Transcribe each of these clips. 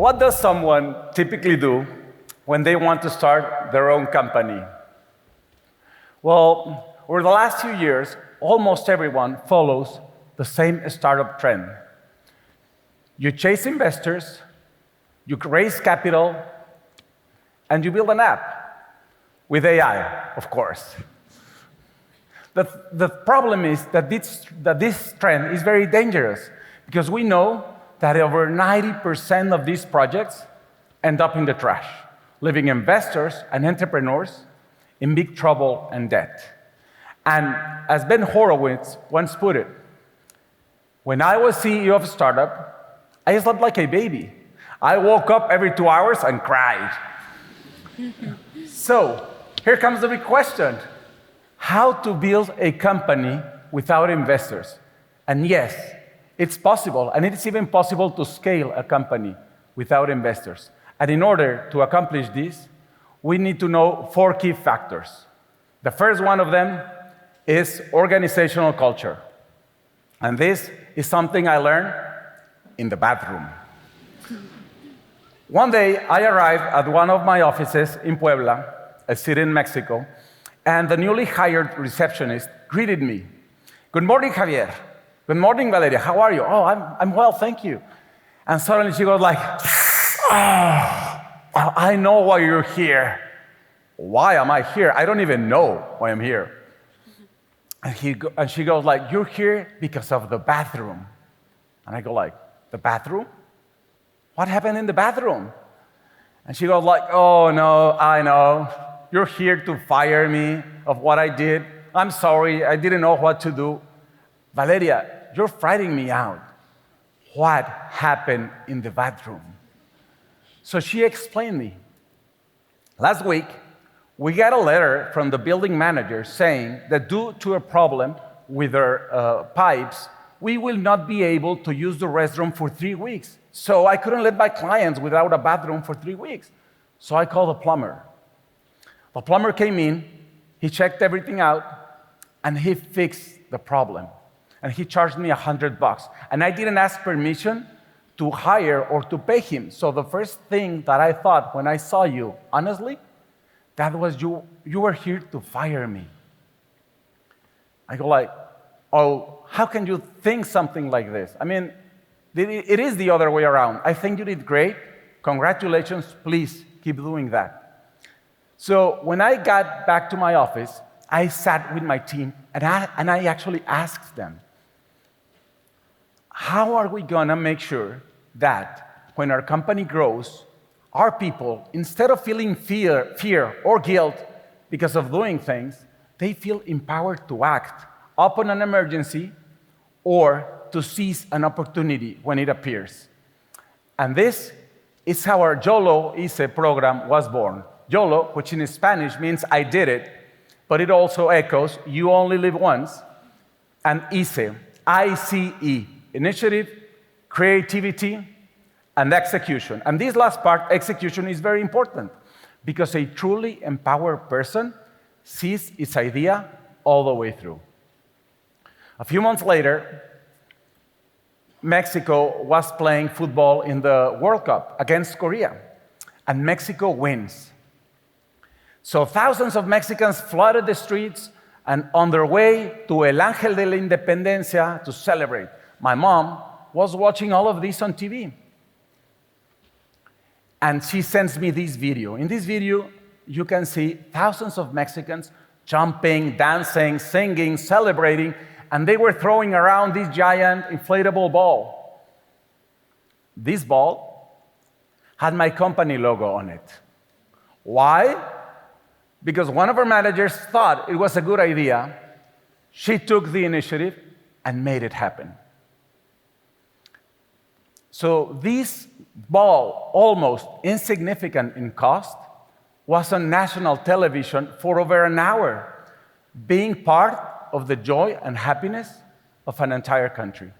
What does someone typically do when they want to start their own company? Well, over the last few years, almost everyone follows the same startup trend. You chase investors, you raise capital, and you build an app with AI, of course. The problem is that this trend is very dangerous because we know that over 90% of these projects end up in the trash, leaving investors and entrepreneurs in big trouble and debt. And as Ben Horowitz once put it, when I was CEO of a startup, I slept like a baby. I woke up every 2 hours and cried. So here comes the big question. How to build a company without investors? And yes, it's possible, and it's even possible to scale a company without investors. And in order to accomplish this, we need to know 4 key factors. The first one of them is organizational culture. And this is something I learned in the bathroom. One day, I arrived at one of my offices in Puebla, a city in Mexico, and the newly hired receptionist greeted me. "Good morning, Javier. Good morning, Valeria. How are you?" "Oh, I'm well, thank you." And suddenly she goes like, "Oh, I know why you're here." "Why am I here? I don't even know why I'm here." And she goes like, "You're here because of the bathroom." And I go like, "The bathroom? What happened in the bathroom?" And she goes like, "Oh no, I know. You're here to fire me of what I did. I'm sorry, I didn't know what to do." "Valeria, you're frightening me out. What happened in the bathroom?" So she explained me. "Last week, we got a letter from the building manager saying that due to a problem with our pipes, we will not be able to use the restroom for 3 weeks. So I couldn't let my clients without a bathroom for 3 weeks. So I called a plumber. The plumber came in, he checked everything out, and he fixed the problem. And he charged me $100. And I didn't ask permission to hire or to pay him. So the first thing that I thought when I saw you, honestly, that was you were here to fire me." I go like, "Oh, how can you think something like this? I mean, it is the other way around. I think you did great. Congratulations, please keep doing that." So when I got back to my office, I sat with my team and I actually asked them, how are we gonna make sure that when our company grows, our people, instead of feeling fear or guilt because of doing things, they feel empowered to act upon an emergency or to seize an opportunity when it appears. And this is how our YOLO ICE program was born. YOLO, which in Spanish means I did it, but it also echoes you only live once, and ICE, I-C-E, initiative, creativity, and execution. And this last part, execution, is very important because a truly empowered person sees its idea all the way through. A few months later, Mexico was playing football in the World Cup against Korea, and Mexico wins. So thousands of Mexicans flooded the streets and on their way to El Ángel de la Independencia to celebrate. My mom was watching all of this on TV. And she sends me this video. In this video, you can see thousands of Mexicans jumping, dancing, singing, celebrating, and they were throwing around this giant inflatable ball. This ball had my company logo on it. Why? Because one of our managers thought it was a good idea. She took the initiative and made it happen. So this ball, almost insignificant in cost, was on national television for over an hour, being part of the joy and happiness of an entire country.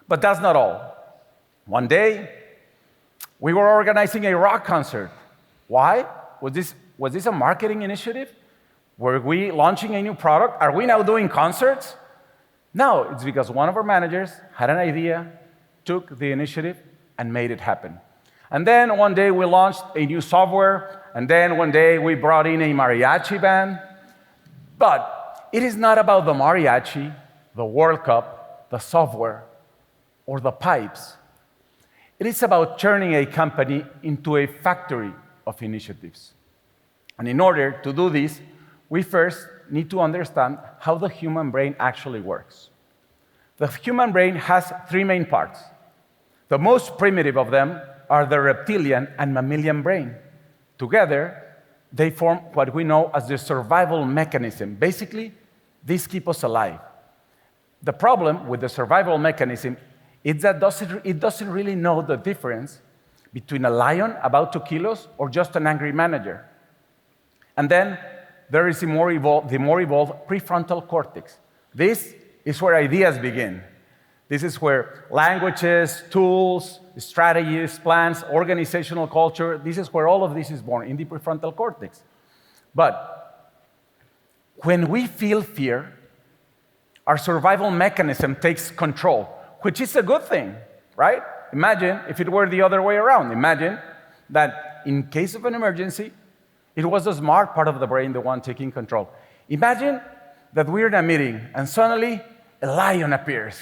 But that's not all. One day, we were organizing a rock concert. Why? Was this a marketing initiative? Were we launching a new product? Are we now doing concerts? No, it's because one of our managers had an idea, took the initiative, and made it happen. And then one day we launched a new software, and then one day we brought in a mariachi band. But it is not about the mariachi, the World Cup, the software, or the pipes. It is about turning a company into a factory of initiatives. And in order to do this, we first need to understand how the human brain actually works. The human brain has three main parts. The most primitive of them are the reptilian and mammalian brain. Together, they form what we know as the survival mechanism. Basically, these keep us alive. The problem with the survival mechanism is that it doesn't really know the difference between a lion about to kill us or just an angry manager. And then there is the more evolved prefrontal cortex. This is where ideas begin. This is where languages, tools, strategies, plans, organizational culture, this is where all of this is born, in the prefrontal cortex. But when we feel fear, our survival mechanism takes control, which is a good thing, right? Imagine if it were the other way around. Imagine that in case of an emergency, it was the smart part of the brain, the one taking control. Imagine that we're in a meeting and suddenly a lion appears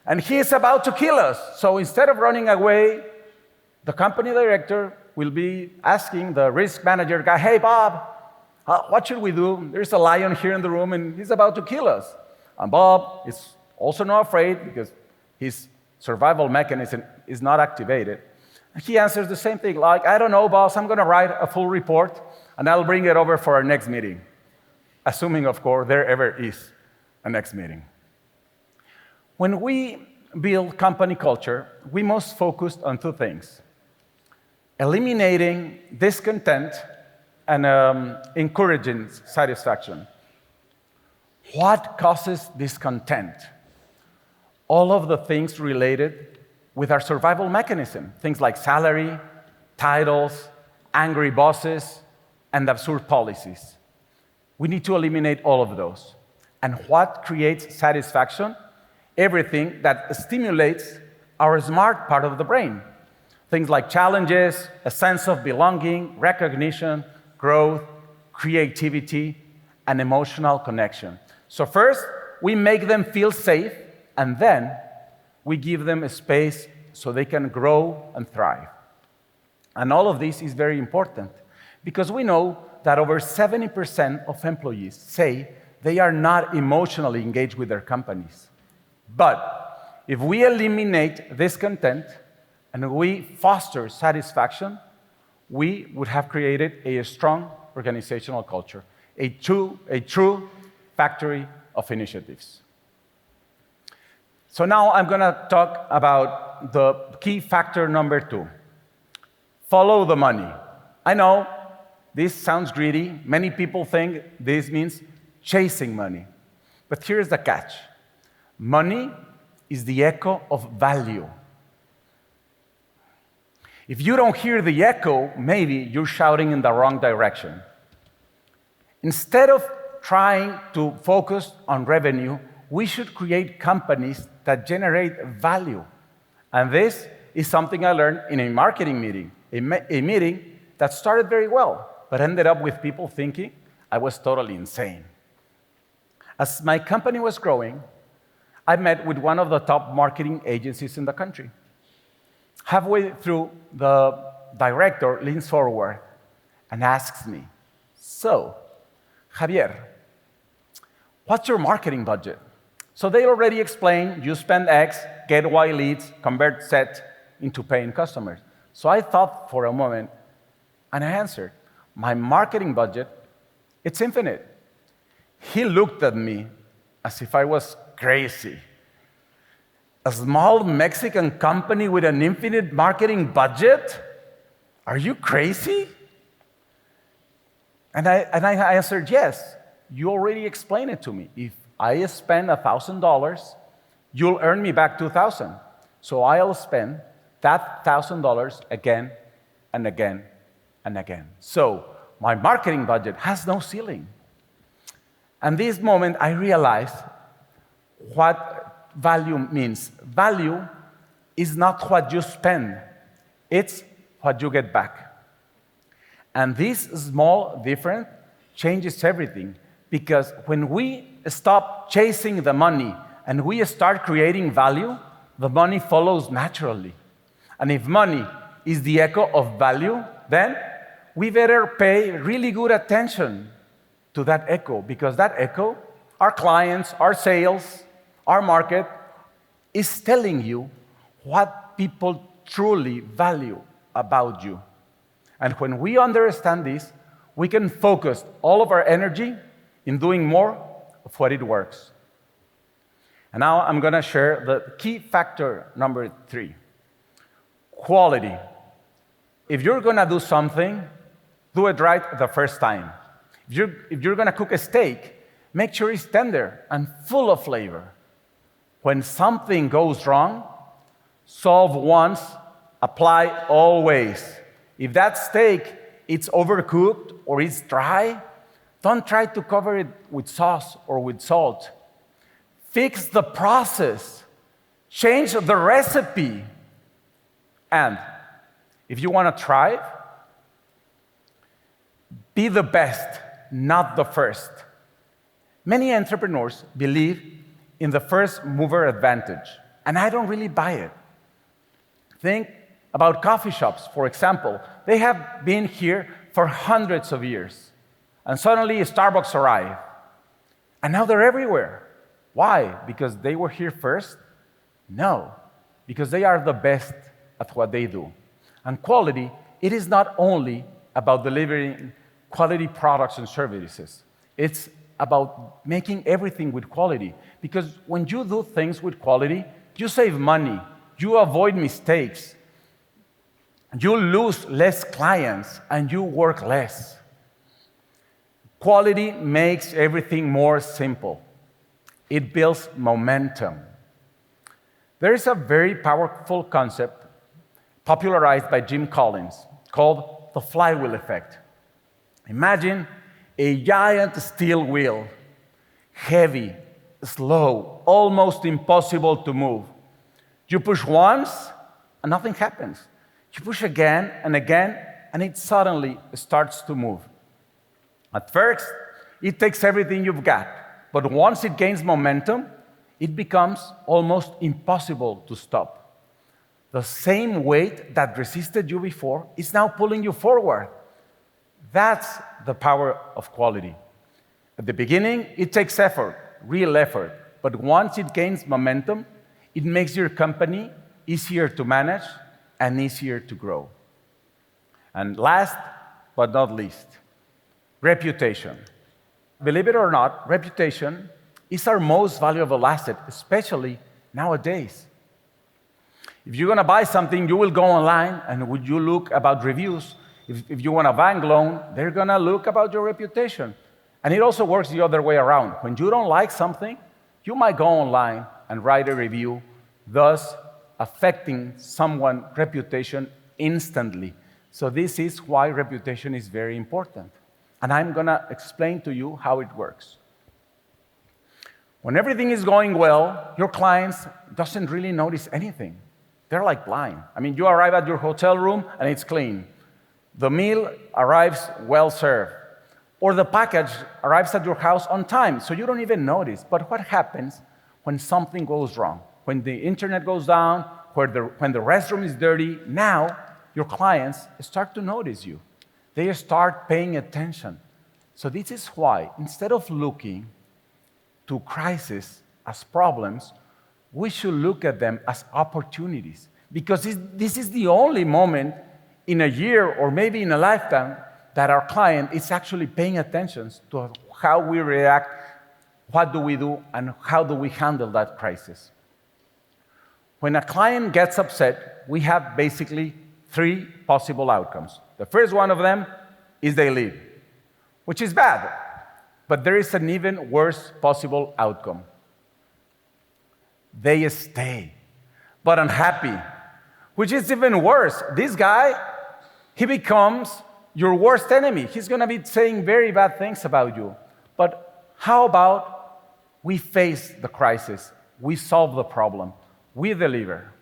and he is about to kill us. So instead of running away, the company director will be asking the risk manager guy, hey, Bob, what should we do? There's a lion here in the room and he's about to kill us. And Bob is also not afraid because his survival mechanism is not activated. He answers the same thing, like, I don't know, boss, I'm going to write a full report and I'll bring it over for our next meeting. Assuming, of course, there ever is a next meeting. When we build company culture, we must focus on two things: eliminating discontent and encouraging satisfaction. What causes discontent? All of the things related with our survival mechanism, things like salary, titles, angry bosses, and absurd policies. We need to eliminate all of those. And what creates satisfaction? Everything that stimulates our smart part of the brain. Things like challenges, a sense of belonging, recognition, growth, creativity, and emotional connection. So first, we make them feel safe, and then we give them a space so they can grow and thrive. And all of this is very important because we know that over 70% of employees say they are not emotionally engaged with their companies. But if we eliminate discontent and we foster satisfaction, we would have created a strong organizational culture, a true factory of initiatives. So now I'm going to talk about the key factor number 2. Follow the money. I know this sounds greedy. Many people think this means chasing money. But here's the catch. Money is the echo of value. If you don't hear the echo, maybe you're shouting in the wrong direction. Instead of trying to focus on revenue, we should create companies that generate value. And this is something I learned in a marketing meeting, a meeting that started very well, but ended up with people thinking I was totally insane. As my company was growing, I met with one of the top marketing agencies in the country. Halfway through, the director leans forward and asks me, so, Javier, what's your marketing budget? So they already explained, you spend X, get Y leads, convert Z into paying customers. So I thought for a moment, and I answered, my marketing budget, it's infinite. He looked at me as if I was crazy. A small Mexican company with an infinite marketing budget? Are you crazy? And I answered, yes. You already explained it to me. If I spend $1,000, you'll earn me back $2,000. So I'll spend that $1,000 again and again and again. So my marketing budget has no ceiling. And this moment, I realized what value means. Value is not what you spend. It's what you get back. And this small difference changes everything, because when we stop chasing the money and we start creating value, the money follows naturally. And if money is the echo of value, then we better pay really good attention to that echo, because that echo, our clients, our sales, our market, is telling you what people truly value about you. And when we understand this, we can focus all of our energy in doing more of what it works. And now I'm going to share the key factor number 3, quality. If you're going to do something, do it right the first time. If you're going to cook a steak, make sure it's tender and full of flavor. When something goes wrong, solve once, apply always. If that steak is overcooked or it's dry, don't try to cover it with sauce or with salt. Fix the process. Change the recipe. And if you want to thrive, be the best, not the first. Many entrepreneurs believe in the first mover advantage, and I don't really buy it. Think about coffee shops, for example. They have been here for hundreds of years, and suddenly Starbucks arrived, and now they're everywhere. Why? Because they were here first? No, because they are the best at what they do. And quality, it is not only about delivering quality products and services. It's about making everything with quality. Because when you do things with quality, you save money, you avoid mistakes, you lose less clients, and you work less. Quality makes everything more simple. It builds momentum. There is a very powerful concept popularized by Jim Collins called the flywheel effect. Imagine a giant steel wheel, heavy, slow, almost impossible to move. You push once, and nothing happens. You push again, and it suddenly starts to move. At first, it takes everything you've got, but once it gains momentum, it becomes almost impossible to stop. The same weight that resisted you before is now pulling you forward. That's the power of quality. At the beginning, it takes effort, real effort, but once it gains momentum, it makes your company easier to manage and easier to grow. And last but not least, reputation. Believe it or not, reputation is our most valuable asset, especially nowadays. If you're going to buy something, you will go online and would you look about reviews. If you want a bank loan, they're going to look about your reputation. And it also works the other way around. When you don't like something, you might go online and write a review, thus affecting someone's reputation instantly. So this is why reputation is very important. And I'm going to explain to you how it works. When everything is going well, your clients doesn't really notice anything. They're like blind. I mean, you arrive at your hotel room and it's clean. The meal arrives well served. Or the package arrives at your house on time, so you don't even notice. But what happens when something goes wrong? When the internet goes down, when the restroom is dirty, now your clients start to notice you. They start paying attention. So this is why, instead of looking to crises as problems, we should look at them as opportunities. Because this is the only moment in a year or maybe in a lifetime that our client is actually paying attention to how we react, what do we do, and how do we handle that crisis. When a client gets upset, we have basically 3 possible outcomes. The first one of them is they leave, which is bad, but there is an even worse possible outcome. They stay, but unhappy, which is even worse. This guy, he becomes your worst enemy. He's going to be saying very bad things about you. But how about we face the crisis, we solve the problem, we deliver.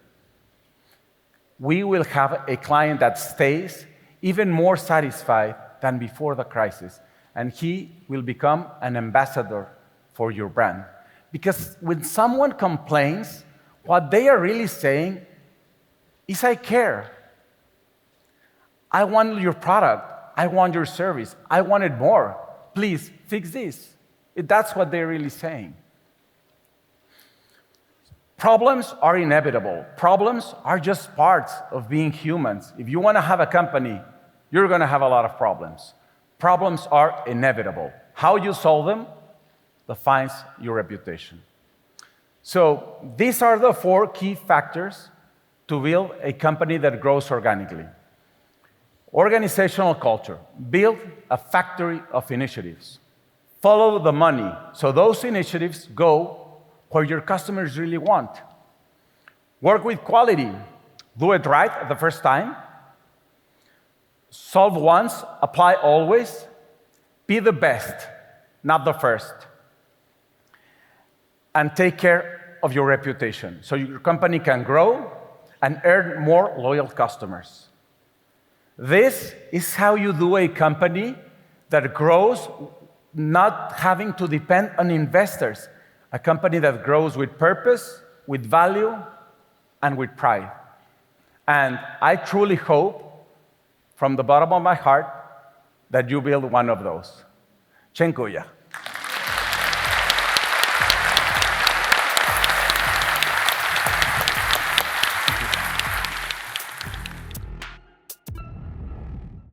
we will have a client that stays even more satisfied than before the crisis, and he will become an ambassador for your brand. Because when someone complains, what they are really saying is, I care. I want your product. I want your service. I want it more. Please fix this. That's what they're really saying. Problems are inevitable. Problems are just parts of being humans. If you want to have a company, you're going to have a lot of problems. Problems are inevitable. How you solve them defines your reputation. So these are the 4 key factors to build a company that grows organically. Organizational culture. Build a factory of initiatives. Follow the money, so those initiatives go where your customers really want. Work with quality. Do it right the first time. Solve once, apply always. Be the best, not the first. And take care of your reputation so your company can grow and earn more loyal customers. This is how you do a company that grows, not having to depend on investors. A company that grows with purpose, with value, and with pride. And I truly hope, from the bottom of my heart, that you build one of those. Dziękuję.